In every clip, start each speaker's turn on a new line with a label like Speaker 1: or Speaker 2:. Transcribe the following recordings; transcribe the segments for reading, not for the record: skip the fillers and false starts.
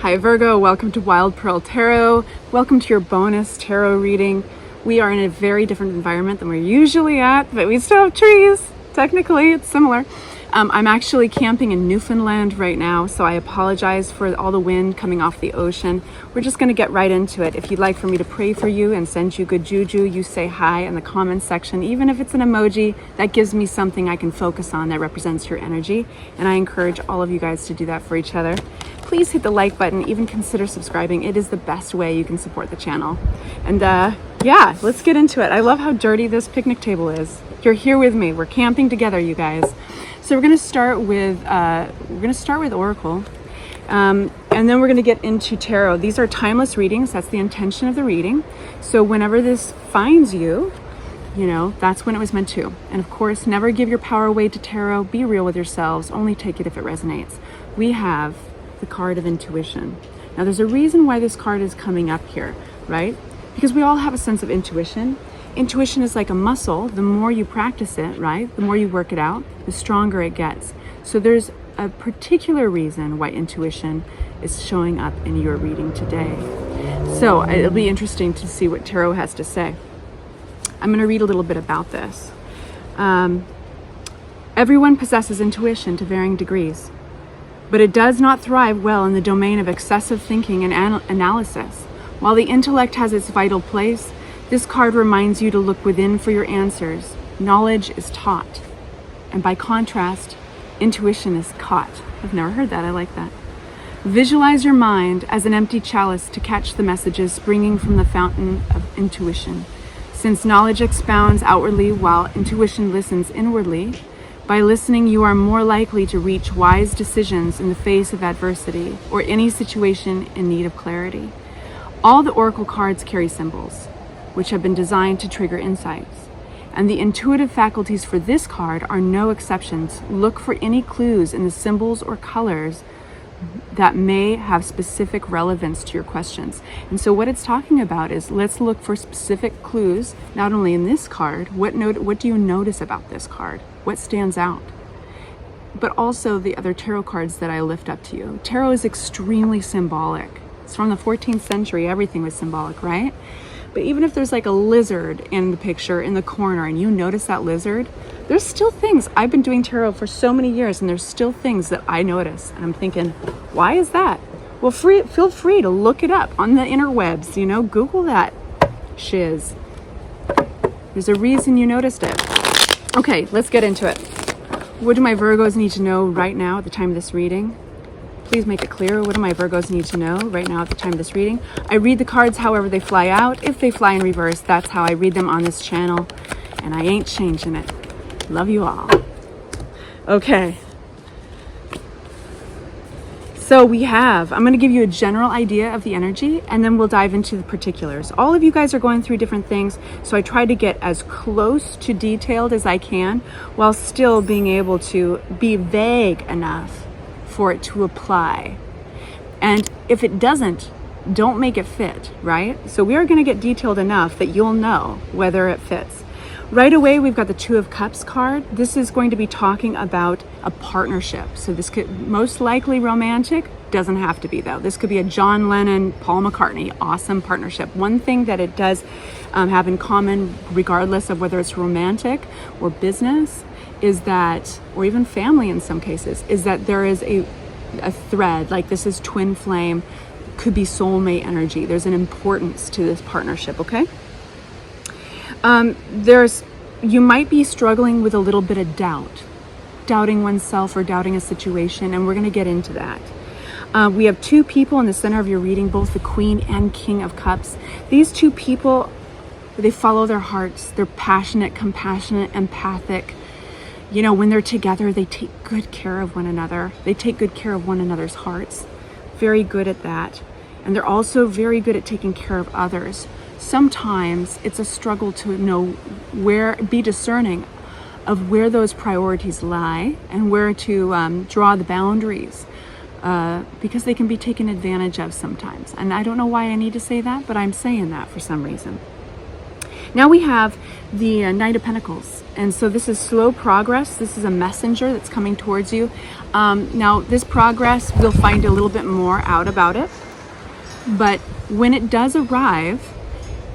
Speaker 1: Hi Virgo, welcome to Wild Pearl Tarot. Welcome to your bonus tarot reading. We are in a very different environment than we're usually at, but we still have trees. Technically, it's similar. I'm actually camping in Newfoundland right now, so I apologize for all the wind coming off the ocean. We're just going to get right into it. If you'd like for me to pray for you and send you good juju, you say hi in the comments section. Even if it's an emoji, that gives me something I can focus on that represents your energy. And I encourage all of you guys to do that for each other. Please hit the like button, even consider subscribing. It is the best way you can support the channel. And yeah, let's get into it. I love how dirty this picnic table is. You're here with me. We're camping together, you guys. So we're going to start with Oracle, and then we're going to get into Tarot. These are timeless readings. That's the intention of the reading. So whenever this finds you, you know, that's when it was meant to. And of course, never give your power away to Tarot. Be real with yourselves. Only take it if it resonates. We have the card of intuition. Now, there's a reason why this card is coming up here, right? Because we all have a sense of intuition. Intuition is like a muscle. The more you practice it, right, the more you work it out, the stronger it gets. So there's a particular reason why intuition is showing up in your reading today. So it'll be interesting to see what Tarot has to say. I'm going to read a little bit about this. Everyone possesses intuition to varying degrees, but it does not thrive well in the domain of excessive thinking and analysis. While the intellect has its vital place, this card reminds you to look within for your answers. Knowledge is taught, and by contrast, intuition is caught. I've never heard that. I like that. Visualize your mind as an empty chalice to catch the messages springing from the fountain of intuition. Since knowledge expounds outwardly while intuition listens inwardly, by listening you are more likely to reach wise decisions in the face of adversity or any situation in need of clarity. All the oracle cards carry symbols, which have been designed to trigger insights. And the intuitive faculties for this card are no exceptions. Look for any clues in the symbols or colors that may have specific relevance to your questions. And so what it's talking about is, let's look for specific clues, not only in this card, what do you notice about this card? What stands out? But also the other tarot cards that I lift up to you. Tarot is extremely symbolic. It's from the 14th century. Everything was symbolic, right? But even if there's like a lizard in the picture in the corner and you notice that lizard, there's still things. I've been doing tarot for so many years and there's still things that I notice. And I'm thinking, why is that? Well, feel free to look it up on the interwebs, you know, Google that shiz. There's a reason you noticed it. Okay, let's get into it. What do my Virgos need to know right now at the time of this reading? Please make it clear. What do my Virgos need to know right now at the time of this reading? I read the cards however they fly out. If they fly in reverse, that's how I read them on this channel. And I ain't changing it. Love you all. Okay. So I'm going to give you a general idea of the energy and then we'll dive into the particulars. All of you guys are going through different things, so I try to get as close to detailed as I can while still being able to be vague enough for it to apply. And if it doesn't, don't make it fit, right? So we are going to get detailed enough that you'll know whether it fits. Right away, we've got the Two of Cups card. This is going to be talking about a partnership. So this could most likely romantic, doesn't have to be though. This could be a John Lennon, Paul McCartney, awesome partnership. One thing that it does have in common, regardless of whether it's romantic or business, is that, or even family in some cases, is that there is a thread, like this is twin flame, could be soulmate energy. There's an importance to this partnership, okay? You might be struggling with a little bit of doubt, doubting oneself or doubting a situation, and we're going to get into that. We have two people in the center of your reading, both the Queen and King of Cups. These two people, they follow their hearts. They're passionate, compassionate, empathic. You know, when they're together, they take good care of one another. They take good care of one another's hearts. Very good at that. And they're also very good at taking care of others. Sometimes it's a struggle to know be discerning of where those priorities lie and where to draw the boundaries, because they can be taken advantage of sometimes. And I don't know why I need to say that, but I'm saying that for some reason. Now we have the Knight of Pentacles. And so this is slow progress. This is a messenger that's coming towards you. Now this progress, we'll find a little bit more out about it. But when it does arrive,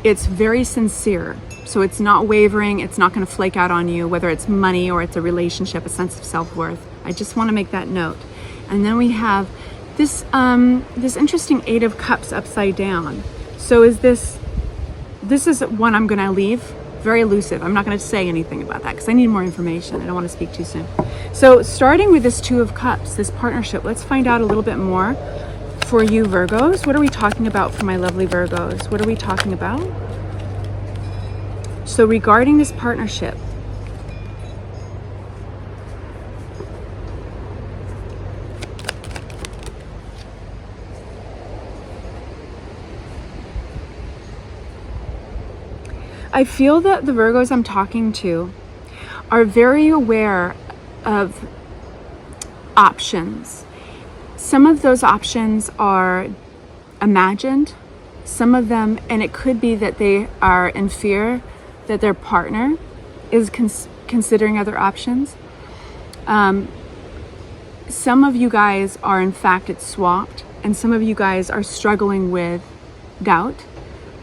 Speaker 1: it's very sincere. So it's not wavering. It's not going to flake out on you, whether it's money or it's a relationship, a sense of self-worth. I just want to make that note. And then we have this this interesting Eight of Cups upside down. So is this is one I'm going to leave very elusive. I'm not going to say anything about that because I need more information. I don't want to speak too soon. So starting with this Two of Cups, this partnership, let's find out a little bit more for you Virgos. What are we talking about for my lovely Virgos? What are we talking about? So regarding this partnership, I feel that the Virgos I'm talking to are very aware of options. Some of those options are imagined, some of them, and it could be that they are in fear that their partner is considering other options. Some of you guys are, in fact, it's swapped, and some of you guys are struggling with doubt,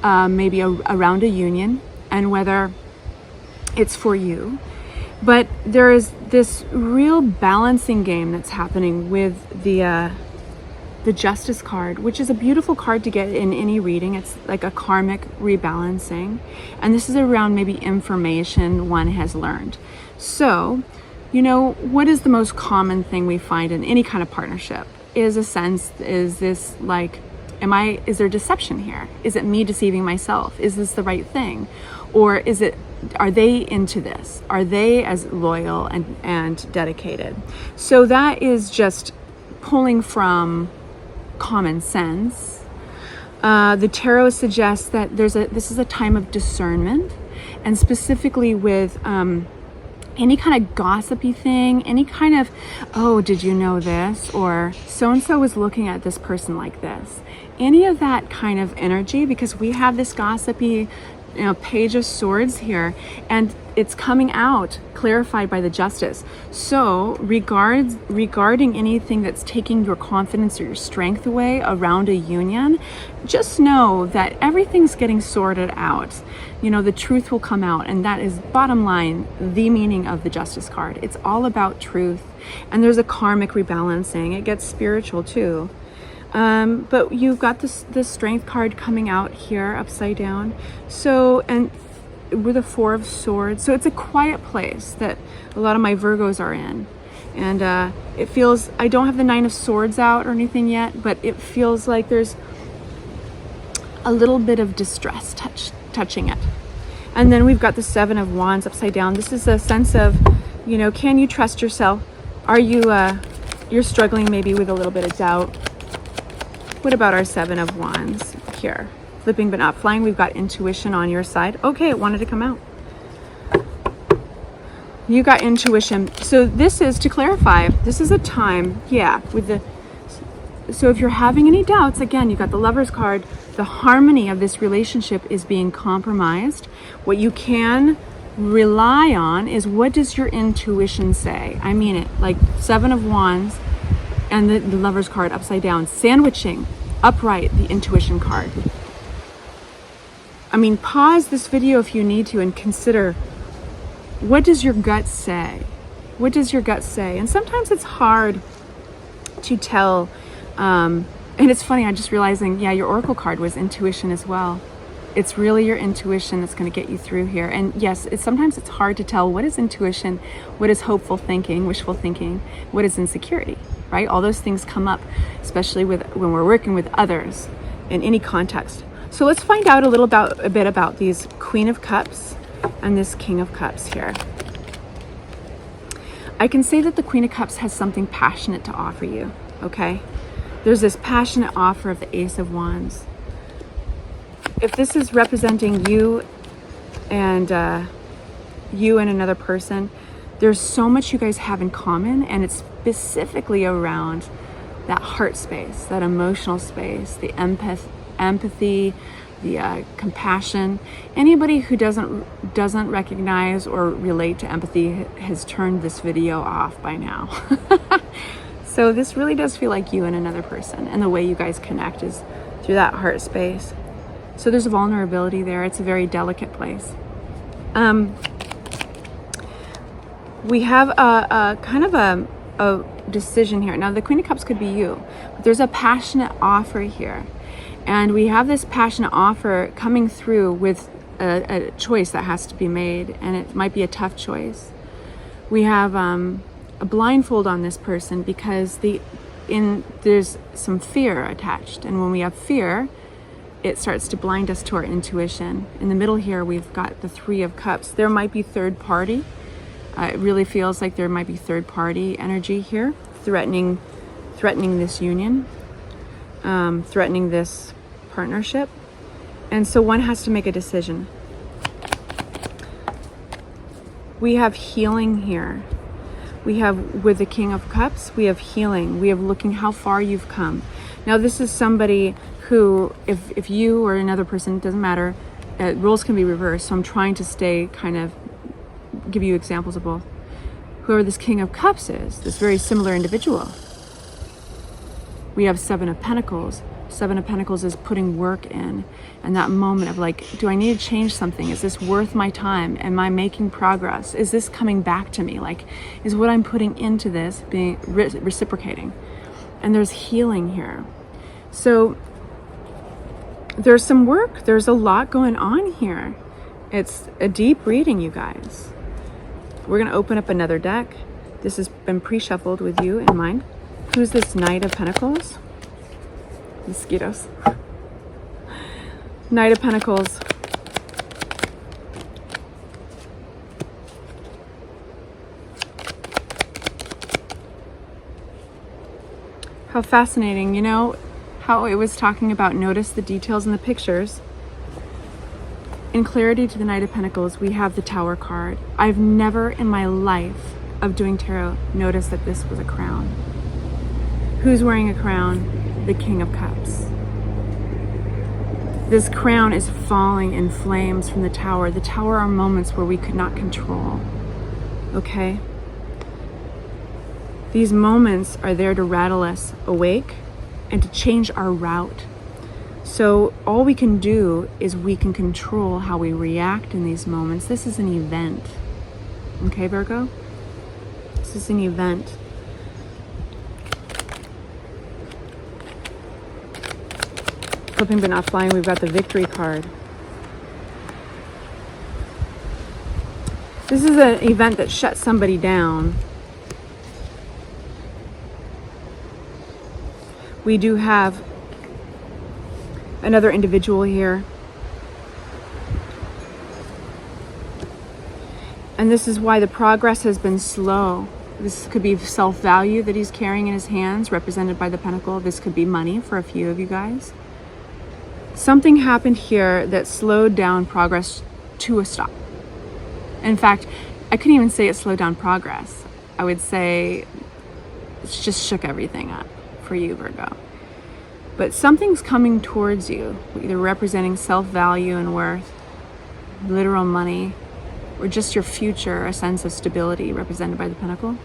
Speaker 1: maybe around a union, and whether it's for you. But there is this real balancing game that's happening with the Justice card, which is a beautiful card to get in any reading. It's like a karmic rebalancing. And this is around maybe information one has learned. So, you know, what is the most common thing we find in any kind of partnership? Is this like, is there deception here? Is it me deceiving myself? Is this the right thing? Or are they into this? Are they as loyal and dedicated? So that is just pulling from common sense. The tarot suggests that this is a time of discernment, and specifically with any kind of gossipy thing, any kind of, oh, did you know this? Or so-and-so was looking at this person like this. Any of that kind of energy, because we have this gossipy, Page of Swords here, and it's coming out clarified by the Justice. So regarding anything that's taking your confidence or your strength away around a union, just know that everything's getting sorted out. The truth will come out, and that is bottom line, the meaning of the Justice card. It's all about truth, and there's a karmic rebalancing. It gets spiritual too. But you've got this Strength card coming out here upside down. So, and with a Four of Swords. So it's a quiet place that a lot of my Virgos are in. And it feels, I don't have the Nine of Swords out or anything yet, but it feels like there's a little bit of distress touching it. And then we've got the Seven of Wands upside down. This is a sense of, can you trust yourself? Are you, you're struggling maybe with a little bit of doubt. What about our Seven of Wands here? Flipping but not flying. We've got intuition on your side. Okay, it wanted to come out. You got intuition. So this is, to clarify, this is a time, so if you're having any doubts, again, you got the Lover's card. The harmony of this relationship is being compromised. What you can rely on is, what does your intuition say? I mean it, like Seven of Wands, and the Lover's card upside down, sandwiching upright the intuition card. I mean, pause this video if you need to and consider, what does your gut say? What does your gut say? And sometimes it's hard to tell. And it's funny, I'm just realizing, your Oracle card was intuition as well. It's really your intuition that's going to get you through here. And yes, sometimes it's hard to tell what is intuition, what is hopeful thinking, wishful thinking, what is insecurity, right? All those things come up, especially when we're working with others in any context. So let's find out a bit about these Queen of Cups and this King of Cups here. I can say that the Queen of Cups has something passionate to offer you, okay? There's this passionate offer of the Ace of Wands. If this is representing you and another person, there's so much you guys have in common, and it's specifically around that heart space, that emotional space, the empathy, the compassion. Anybody who doesn't recognize or relate to empathy has turned this video off by now. So this really does feel like you and another person, and the way you guys connect is through that heart space. So there's a vulnerability there. It's a very delicate place. We have a kind of a decision here. Now the Queen of Cups could be you, but there's a passionate offer here. And we have this passionate offer coming through with a choice that has to be made, and it might be a tough choice. We have a blindfold on this person because there's some fear attached. And when we have fear, it starts to blind us to our intuition. In the middle here, we've got the Three of Cups. There might be third party. It really feels like there might be third party energy here, threatening this union, threatening this partnership. And so one has to make a decision. We have healing here. We have, with the King of Cups, we have healing. We have looking how far you've come. Now this is somebody who, if you or another person, it doesn't matter, roles can be reversed. So I'm trying to stay kind of, give you examples of both. Whoever this King of Cups is, this very similar individual. We have Seven of Pentacles. Seven of Pentacles is putting work in, and that moment of like, do I need to change something? Is this worth my time? Am I making progress? Is this coming back to me? Like, is what I'm putting into this being reciprocating? And there's healing here. So there's some work. There's a lot going on here. It's a deep reading, you guys. We're going to open up another deck. This has been pre-shuffled with you in mind. Who's this Knight of Pentacles? Mosquitoes. Knight of Pentacles. How fascinating. You know how it was talking about notice the details in the pictures. In clarity to the Knight of Pentacles, we have the Tower card. I've never in my life of doing tarot noticed that this was a crown. Who's wearing a crown? The King of Cups. This crown is falling in flames from the Tower. The Tower are moments where we could not control. Okay? These moments are there to rattle us awake and to change our route. So all we can do is we can control how we react in these moments. This is an event. Okay, Virgo? This is an event. Flipping but not flying, we've got the Victory card. This is an event that shuts somebody down. We do have another individual here. And this is why the progress has been slow. This could be self-value that he's carrying in his hands, represented by the Pentacle. This could be money for a few of you guys. Something happened here that slowed down progress to a stop. In fact, I couldn't even say it slowed down progress. I would say it's just shook everything up for you, Virgo. But something's coming towards you, either representing self-value and worth, literal money, or just your future, a sense of stability represented by the Pentacle.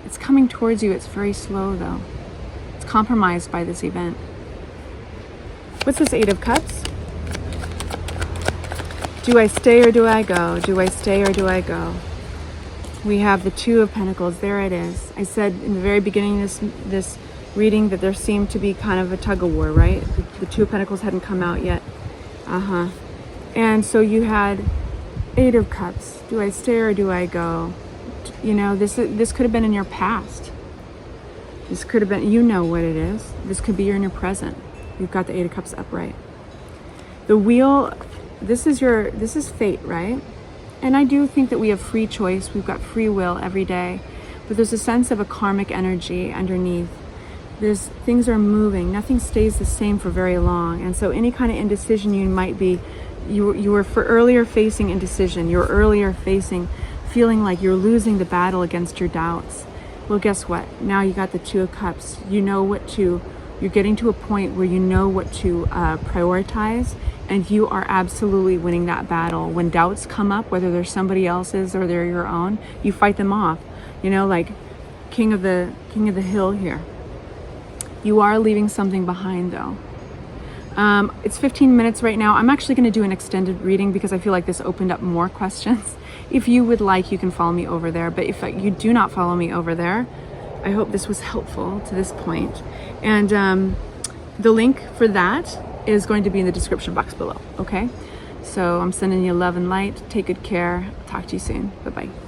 Speaker 1: It's coming towards you. It's very slow, though. It's compromised by this event. What's this Eight of Cups? Do I stay or do I go? Do I stay or do I go? We have the Two of Pentacles. There it is. I said in the very beginning of this reading that there seemed to be kind of a tug of war, right? The Two of Pentacles hadn't come out yet. And so you had Eight of Cups. Do I stay or do I go? You know, this could have been in your past. This could have been, you know what it is. This could be in your present. You've got the Eight of Cups upright. The Wheel, this is fate, right? And I do think that we have free choice. We've got free will every day. But there's a sense of a karmic energy underneath. Things are moving. Nothing stays the same for very long. And so any kind of indecision you might be, you were for earlier facing indecision. You're earlier facing feeling like you're losing the battle against your doubts. Well, guess what? Now you got the Two of Cups. You know what to You're getting to a point where you know what to prioritize, and you are absolutely winning that battle. When doubts come up, whether they're somebody else's or they're your own, you fight them off. You know, like king of the hill here. You are leaving something behind though. It's 15 minutes right now. I'm actually going to do an extended reading because I feel like this opened up more questions. If you would like, you can follow me over there. But if you do not follow me over there, I hope this was helpful to this point. And the link for that is going to be in the description box below. Okay? So I'm sending you love and light. Take good care. Talk to you soon. Bye-bye.